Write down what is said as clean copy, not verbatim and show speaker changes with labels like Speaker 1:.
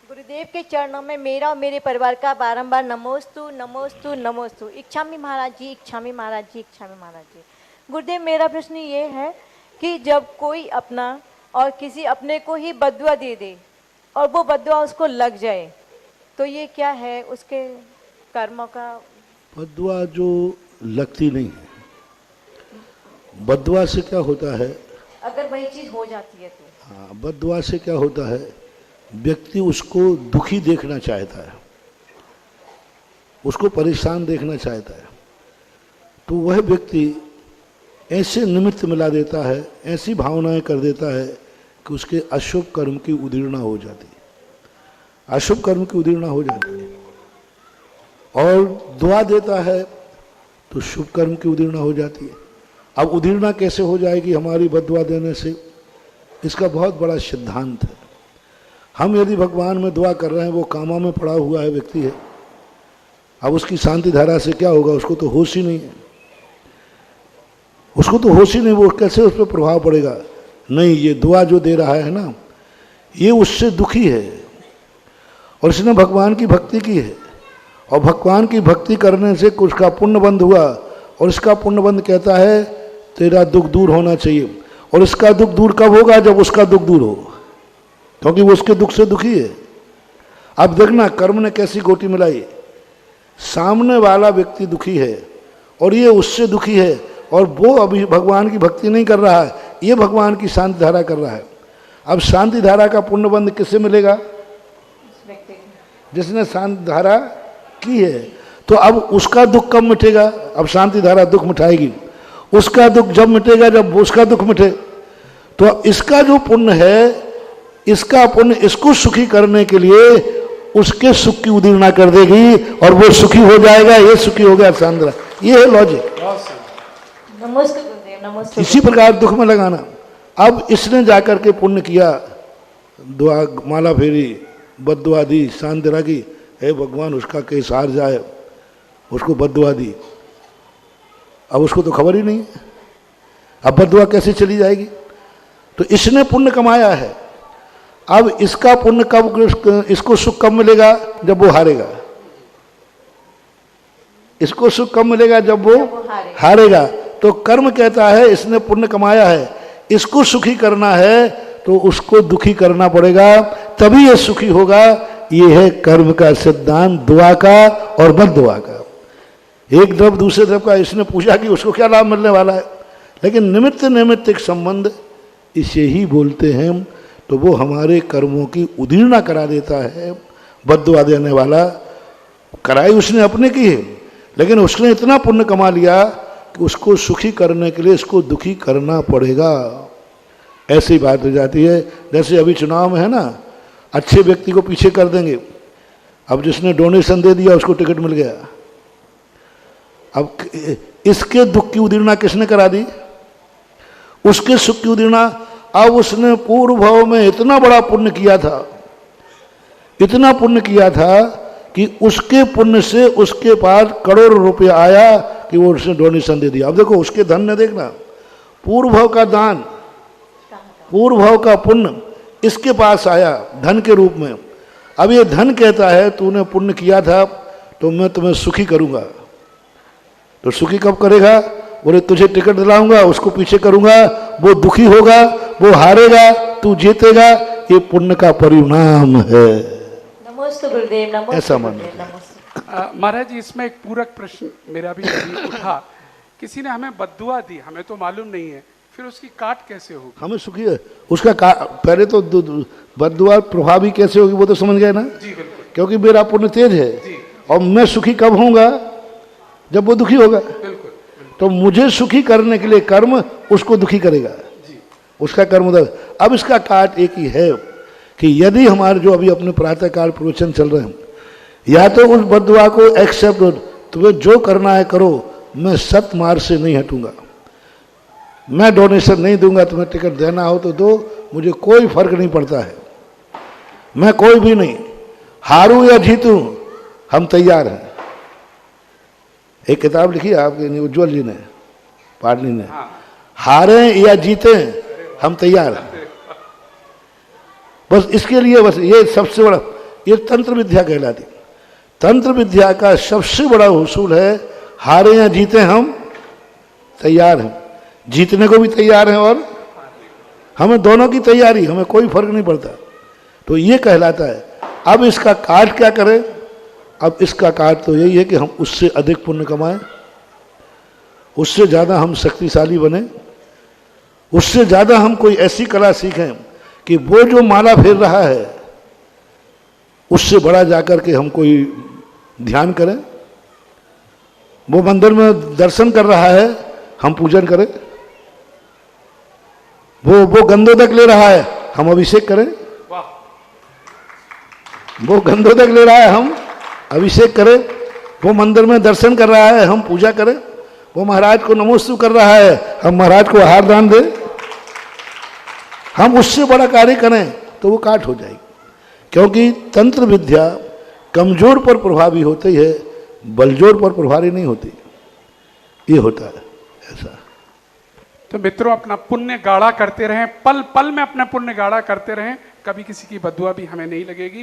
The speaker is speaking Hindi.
Speaker 1: गुरुदेव के चरणों में मेरा और मेरे परिवार का बारंबार नमोस्तु नमोस्तु नमोस्तु। इच्छामि महाराज जी, इच्छामि महाराज जी, इच्छामि महाराज जी। गुरुदेव, मेरा प्रश्न ये है कि जब कोई अपना और किसी अपने को ही बद्दुआ दे दे और वो बद्दुआ उसको लग जाए, तो ये क्या है उसके कर्मों का?
Speaker 2: बद्दुआ जो लगती नहीं है, बद्दुआ से क्या होता है,
Speaker 1: अगर वही चीज हो जाती है तो?
Speaker 2: हाँ, बद्दुआ से क्या होता है, व्यक्ति उसको दुखी देखना चाहता है, उसको परेशान देखना चाहता है, तो वह व्यक्ति ऐसे निमित्त मिला देता है, ऐसी भावनाएं कर देता है कि उसके अशुभ कर्म की उदीर्णा हो जाती है, अशुभ कर्म की उदीर्णा हो जाती है। और दुआ देता है तो शुभ कर्म की उदीर्णा हो जाती है। अब उदीर्णा कैसे हो जाएगी हमारी बद्दुआ देने से, इसका बहुत बड़ा सिद्धांत है। हम यदि भगवान में दुआ कर रहे हैं, वो कामा में पड़ा हुआ है व्यक्ति है, अब उसकी शांति धारा से क्या होगा, उसको तो होश ही नहीं है, उसको तो होश ही नहीं, वो कैसे उस पर प्रभाव पड़ेगा? नहीं, ये दुआ जो दे रहा है ना, ये उससे दुखी है और इसने भगवान की भक्ति की है, और भगवान की भक्ति करने से कुछ का पुण्य बंध हुआ, और इसका पुण्य बंध कहता है तेरा दुख दूर होना चाहिए। और इसका दुख दूर कब होगा? जब उसका दुख दूर हो, क्योंकि वो उसके दुख से दुखी है। अब देखना कर्म ने कैसी गोटी मिलाई, सामने वाला व्यक्ति दुखी है और ये उससे दुखी है, और वो अभी भगवान की भक्ति नहीं कर रहा है, ये भगवान की शांति धारा कर रहा है। अब शांति धारा का पुण्य बंध किससे मिलेगा? जिसने शांति धारा की है। तो अब उसका दुख कब मिटेगा? अब शांति धारा दुख मिटाएगी। उसका दुख जब मिटेगा जब उसका दुख मिटे। तो इसका जो पुण्य है, इसका पुण्य इसको सुखी करने के लिए उसके सुख की उदीर्णा कर देगी और वो सुखी हो जाएगा, ये सुखी हो गया शांति। ये है लॉजिक।
Speaker 1: नमस्ते गुरुदेव, नमस्ते।
Speaker 2: इसी प्रकार दुख में लगाना। अब इसने जाकर के पुण्य किया, दुआ माला फेरी, बद्दुआ दी, शांति रखी, हे भगवान उसका केस हार जाए, उसको बद्दुआ दी। अब उसको तो खबर ही नहीं है, अब बद्दुआ कैसे चली जाएगी? तो इसने पुण्य कमाया है। अब इसका पुण्य कब, इसको सुख कब मिलेगा? जब वो हारेगा। इसको सुख कब मिलेगा? जब वो हारेगा। तो कर्म कहता है इसने पुण्य कमाया है, इसको सुखी करना है तो उसको दुखी करना पड़ेगा, तभी ये सुखी होगा। ये है कर्म का सिद्धांत, दुआ का और बद्दुआ का। एक तरफ दूसरे तरफ का इसने पूछा कि उसको क्या लाभ मिलने वाला है, लेकिन निमित्त निमित्त एक संबंध इसे ही बोलते हैं। तो वो हमारे कर्मों की उदीर्णा करा देता है। बद्दुआ देने वाला कराई उसने अपने की है, लेकिन उसने इतना पुण्य कमा लिया कि उसको सुखी करने के लिए इसको दुखी करना पड़ेगा। ऐसी बात हो जाती है। जैसे अभी चुनाव में है ना, अच्छे व्यक्ति को पीछे कर देंगे। अब जिसने डोनेशन दे दिया उसको टिकट मिल गया। अब इसके दुख की उदीर्णा किसने करा दी? उसके सुख की उदीर्णा। अब उसने पूर्व भाव में इतना बड़ा पुण्य किया था, इतना पुण्य किया था कि उसके पुण्य से उसके पास करोड़ रुपए आया कि वो उसने डोनेशन दे दिया। अब देखो उसके धन ने, देखना पूर्व भाव का दान, पूर्व भाव का पुण्य इसके पास आया धन के रूप में। अब ये धन कहता है तूने पुण्य किया था तो मैं तुम्हें सुखी करूंगा। तो सुखी कब करेगा? बोले तुझे टिकट दिलाऊंगा, उसको पीछे करूंगा, वो दुखी होगा, वो हारेगा, तू जीतेगा। ये पुण्य का परिणाम है।
Speaker 1: नमस्ते गुरुदेव, नमस्ते।
Speaker 2: ऐसा मान
Speaker 3: महाराज जी, इसमें एक पूरक प्रश्न मेरा भी अभी उठा। किसी ने हमें बद्दुआ दी, हमें तो मालूम नहीं है, फिर उसकी काट कैसे होगी?
Speaker 2: हमें सुखी है उसका पहले तो बद्दुआ प्रभावी कैसे होगी वो तो समझ गए ना
Speaker 3: जी बिल्कुल।
Speaker 2: क्योंकि मेरा पुण्य तेज है
Speaker 3: जी।
Speaker 2: और मैं सुखी कब होऊंगा? जब वो दुखी होगा।
Speaker 3: बिल्कुल।
Speaker 2: तो मुझे सुखी करने के लिए कर्म उसको दुखी करेगा
Speaker 3: जी।
Speaker 2: उसका कर्म अब इसका काट एक ही है कि यदि हमारे जो अभी अपने प्रातःकाल प्रवचन चल रहे हैं, या तो उस बद्दुआ को एक्सेप्ट, तुम्हें जो करना है करो, मैं सत मार्ग से नहीं हटूंगा, मैं डोनेशन नहीं दूंगा, तुम्हें टिकट देना हो तो दो, मुझे कोई फर्क नहीं पड़ता है, मैं कोई भी नहीं, हारूं या जीतूं हम तैयार हैं। एक किताब लिखी है आपके उज्ज्वल जी ने, पाटनी ने, हारे या जीते हम तैयार हैं। बस इसके लिए, बस ये सबसे बड़ा, ये तंत्र विद्या कहलाती। तंत्र विद्या का सबसे बड़ा उसूल है हारे या जीते हम तैयार हैं, जीतने को भी तैयार हैं और हमें दोनों की तैयारी, हमें कोई फर्क नहीं पड़ता। तो ये कहलाता है। अब इसका काट क्या करें? अब इसका काट तो यही है कि हम उससे अधिक पुण्य कमाएं, उससे ज़्यादा हम शक्तिशाली बने, उससे ज़्यादा हम कोई ऐसी कला सीखें कि वो जो माला फेर रहा है उससे बड़ा जाकर के हम कोई ध्यान करें, वो मंदिर में दर्शन कर रहा है हम पूजन करें, वो गंधोदक ले रहा है हम अभिषेक करें, वो गंधोदक ले रहा है हम अभिषेक करें, वो मंदिर में दर्शन कर रहा है हम पूजा करें, वो महाराज को नमोस्तु कर रहा है हम महाराज को आहार दान दें, हम उससे बड़ा कार्य करें तो वो काट हो जाएगी। क्योंकि तंत्र विद्या कमजोर पर प्रभावी होती है, बलजोर पर प्रभावी नहीं होती। ये होता है ऐसा।
Speaker 3: तो मित्रों, अपना पुण्य गाढ़ा करते रहें, पल पल में अपना पुण्य गाढ़ा करते रहें, कभी किसी की बद्दुआ भी हमें नहीं लगेगी।